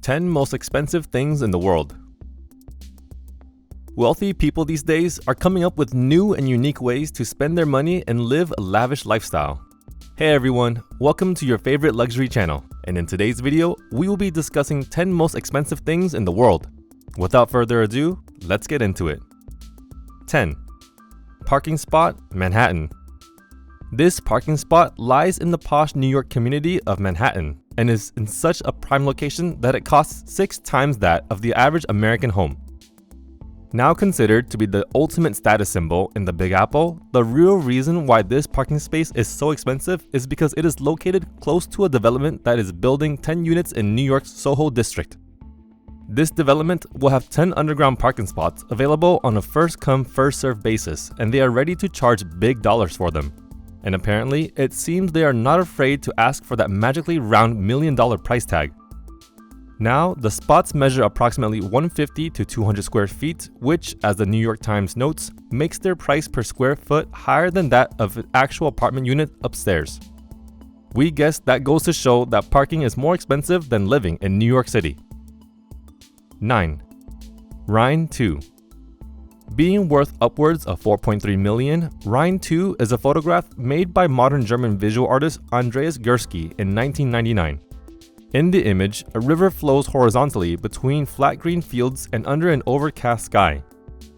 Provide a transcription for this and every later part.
10 most expensive things in the world. Wealthy people these days are coming up with new and unique ways to spend their money and live a lavish lifestyle. Hey everyone, welcome to your favorite luxury channel, and in today's video, we will be discussing 10 most expensive things in the world. Without further ado, let's get into it. 10. Parking spot, Manhattan. This parking spot lies in the posh New York community of Manhattan and is in such a prime location that it costs 6 times that of the average American home. Now considered to be the ultimate status symbol in the Big Apple, the real reason why this parking space is so expensive is because it is located close to a development that is building 10 units in New York's Soho district. This development will have 10 underground parking spots available on a first-come, first-served basis, and they are ready to charge big dollars for them. And apparently, it seems they are not afraid to ask for that magically round $1 million price tag. Now, the spots measure approximately 150 to 200 square feet, which, as the New York Times notes, makes their price per square foot higher than that of an actual apartment unit upstairs. We guess that goes to show that parking is more expensive than living in New York City. 9. Rhine II. Being worth upwards of 4.3 million, Rhine II is a photograph made by modern German visual artist Andreas Gursky in 1999. In the image, a river flows horizontally between flat green fields and under an overcast sky.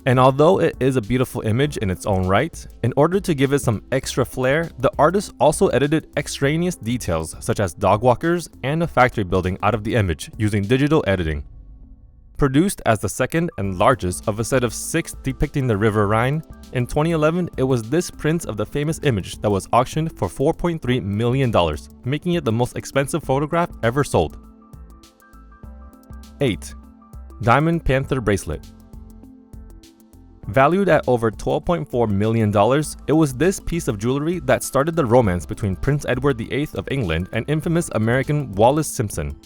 And although it is a beautiful image in its own right, in order to give it some extra flair, the artist also edited extraneous details such as dog walkers and a factory building out of the image using digital editing. Produced as the second and largest of a set of 6 depicting the River Rhine, in 2011 it was this print of the famous image that was auctioned for $4.3 million, making it the most expensive photograph ever sold. 8. Diamond Panther Bracelet. Valued at over $12.4 million, it was this piece of jewelry that started the romance between Prince Edward VIII of England and infamous American Wallis Simpson.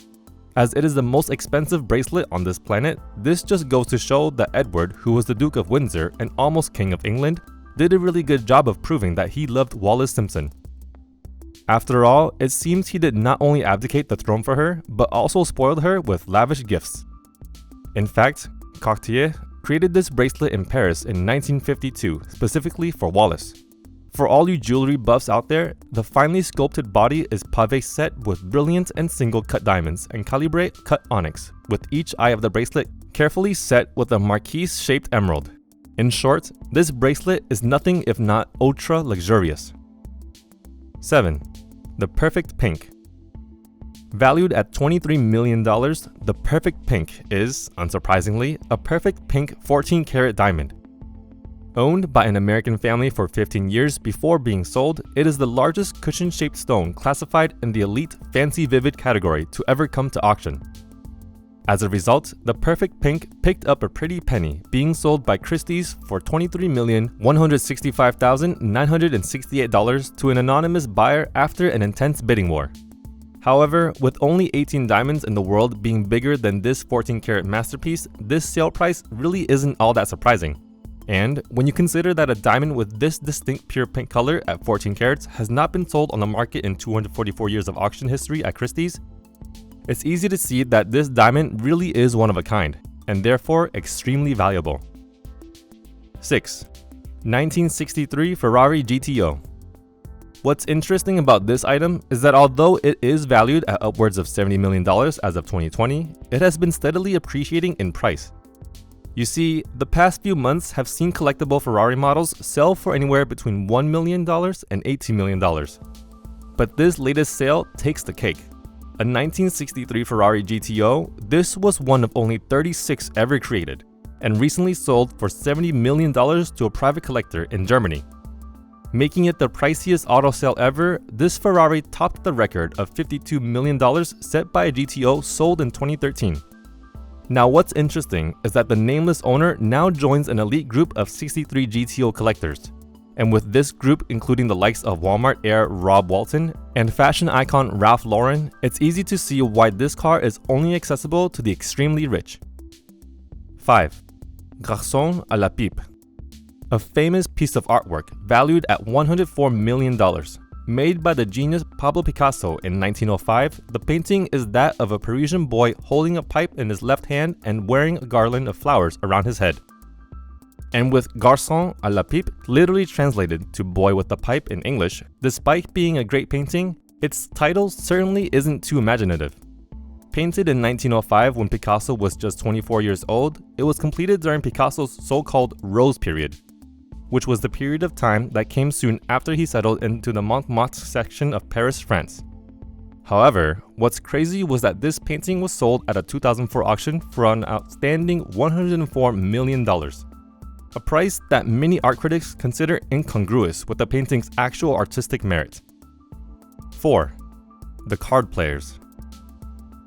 As it is the most expensive bracelet on this planet, this just goes to show that Edward, who was the Duke of Windsor and almost King of England, did a really good job of proving that he loved Wallis Simpson. After all, it seems he did not only abdicate the throne for her, but also spoiled her with lavish gifts. In fact, Cartier created this bracelet in Paris in 1952, specifically for Wallis. For all you jewelry buffs out there, the finely sculpted body is pavé set with brilliant and single-cut diamonds and calibre cut onyx, with each eye of the bracelet carefully set with a marquise-shaped emerald. In short, this bracelet is nothing if not ultra-luxurious. 7. The Perfect Pink. Valued at $23 million, the Perfect Pink is, unsurprisingly, a perfect pink 14-karat diamond. Owned by an American family for 15 years before being sold, it is the largest cushion-shaped stone classified in the elite fancy vivid category to ever come to auction. As a result, the Perfect Pink picked up a pretty penny, being sold by Christie's for $23,165,968 to an anonymous buyer after an intense bidding war. However, with only 18 diamonds in the world being bigger than this 14-karat masterpiece, this sale price really isn't all that surprising. And when you consider that a diamond with this distinct pure pink color at 14 carats has not been sold on the market in 244 years of auction history at Christie's, it's easy to see that this diamond really is one of a kind, and therefore extremely valuable. 6. 1963 Ferrari GTO. What's interesting about this item is that although it is valued at upwards of $70 million as of 2020, it has been steadily appreciating in price. You see, the past few months have seen collectible Ferrari models sell for anywhere between $1 million and $18 million. But this latest sale takes the cake. A 1963 Ferrari GTO, this was one of only 36 ever created, and recently sold for $70 million to a private collector in Germany. Making it the priciest auto sale ever, this Ferrari topped the record of $52 million set by a GTO sold in 2013. Now what's interesting is that the nameless owner now joins an elite group of 63 GTO collectors. And with this group including the likes of Walmart heir Rob Walton and fashion icon Ralph Lauren, it's easy to see why this car is only accessible to the extremely rich. 5. Garcon A La Peep. A famous piece of artwork valued at $104 million. Made by the genius Pablo Picasso in 1905, the painting is that of a Parisian boy holding a pipe in his left hand and wearing a garland of flowers around his head. And with Garcon A La Peep literally translated to boy with the pipe in English, despite being a great painting, its title certainly isn't too imaginative. Painted in 1905 when Picasso was just 24 years old, it was completed during Picasso's so-called Rose period, which was the period of time that came soon after he settled into the Montmartre section of Paris, France. However, what's crazy was that this painting was sold at a 2004 auction for an outstanding $104 million, a price that many art critics consider incongruous with the painting's actual artistic merit. 4. The Card Players.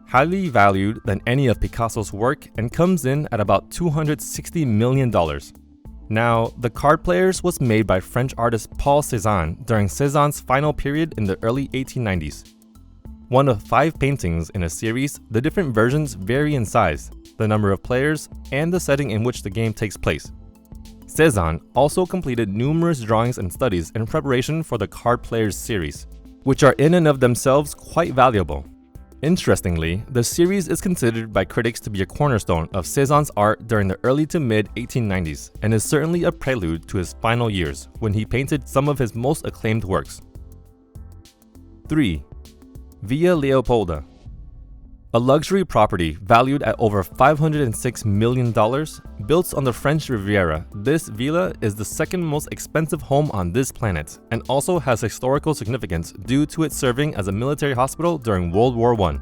Highly valued than any of Picasso's work and comes in at about $260 million. Now, The Card Players was made by French artist Paul Cézanne during Cézanne's final period in the early 1890s. One of 5 paintings in a series, the different versions vary in size, the number of players, and the setting in which the game takes place. Cézanne also completed numerous drawings and studies in preparation for the Card Players series, which are in and of themselves quite valuable. Interestingly, the series is considered by critics to be a cornerstone of Cézanne's art during the early to mid-1890s and is certainly a prelude to his final years, when he painted some of his most acclaimed works. 3. Villa Leopolda. A luxury property valued at over $506 million, built on the French Riviera, this villa is the second most expensive home on this planet and also has historical significance due to it serving as a military hospital during World War I.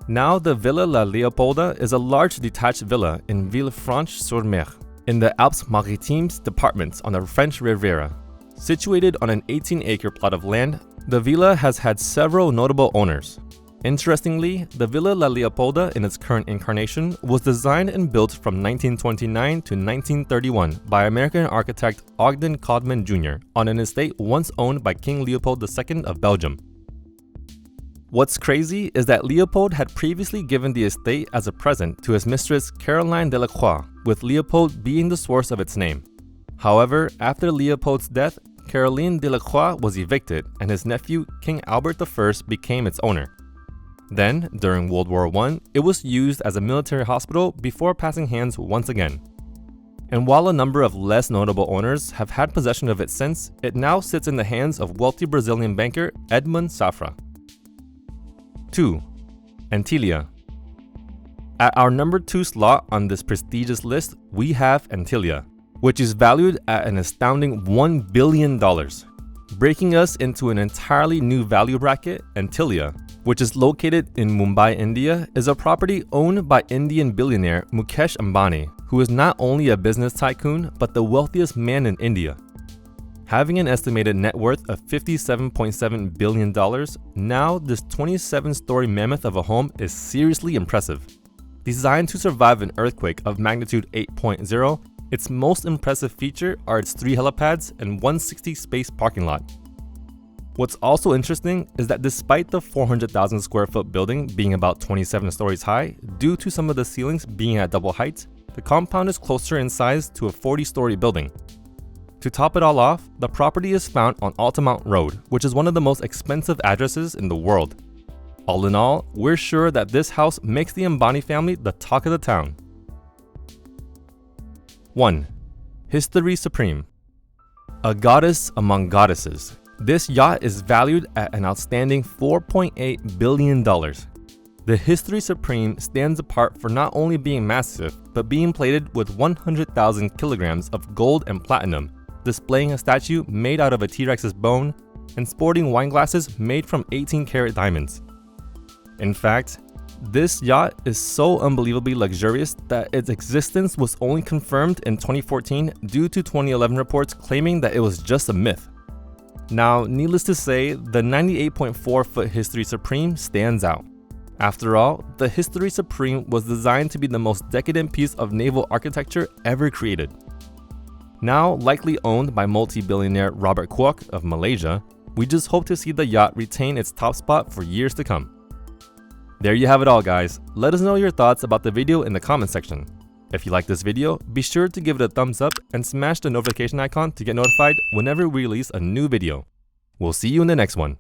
Now, the Villa La Leopolda is a large detached villa in Villefranche-sur-Mer, in the Alpes-Maritimes department on the French Riviera. Situated on an 18-acre plot of land, the villa has had several notable owners. Interestingly, the Villa La Leopolda in its current incarnation was designed and built from 1929 to 1931 by American architect Ogden Codman Jr. on an estate once owned by King Leopold II of Belgium. What's crazy is that Leopold had previously given the estate as a present to his mistress Caroline Delacroix, with Leopold being the source of its name. However, after Leopold's death, Caroline Delacroix was evicted and his nephew King Albert I became its owner. Then, during World War I, it was used as a military hospital before passing hands once again. And while a number of less notable owners have had possession of it since, it now sits in the hands of wealthy Brazilian banker Edmund Safra. 2. Antilia. At our number 2 slot on this prestigious list, we have Antilia, which is valued at an astounding $1 billion. Breaking us into an entirely new value bracket, Antilia, which is located in Mumbai, India, is a property owned by Indian billionaire Mukesh Ambani, who is not only a business tycoon, but the wealthiest man in India. Having an estimated net worth of $57.7 billion, now this 27-story mammoth of a home is seriously impressive. Designed to survive an earthquake of magnitude 8.0, its most impressive feature are its 3 helipads and 160-space parking lot. What's also interesting is that despite the 400,000 square foot building being about 27 stories high, due to some of the ceilings being at double height, the compound is closer in size to a 40-story building. To top it all off, the property is found on Altamont Road, which is one of the most expensive addresses in the world. All in all, we're sure that this house makes the Ambani family the talk of the town. 1. History Supreme. A goddess among goddesses, this yacht is valued at an outstanding $4.8 billion. The History Supreme stands apart for not only being massive, but being plated with 100,000 kilograms of gold and platinum, displaying a statue made out of a T-Rex's bone, and sporting wine glasses made from 18-karat diamonds. In fact, this yacht is so unbelievably luxurious that its existence was only confirmed in 2014 due to 2011 reports claiming that it was just a myth. Now, needless to say, the 98.4-foot History Supreme stands out. After all, the History Supreme was designed to be the most decadent piece of naval architecture ever created. Now likely owned by multi-billionaire Robert Kwok of Malaysia, we just hope to see the yacht retain its top spot for years to come. There you have it all, guys. Let us know your thoughts about the video in the comment section. If you like this video, be sure to give it a thumbs up and smash the notification icon to get notified whenever we release a new video. We'll see you in the next one.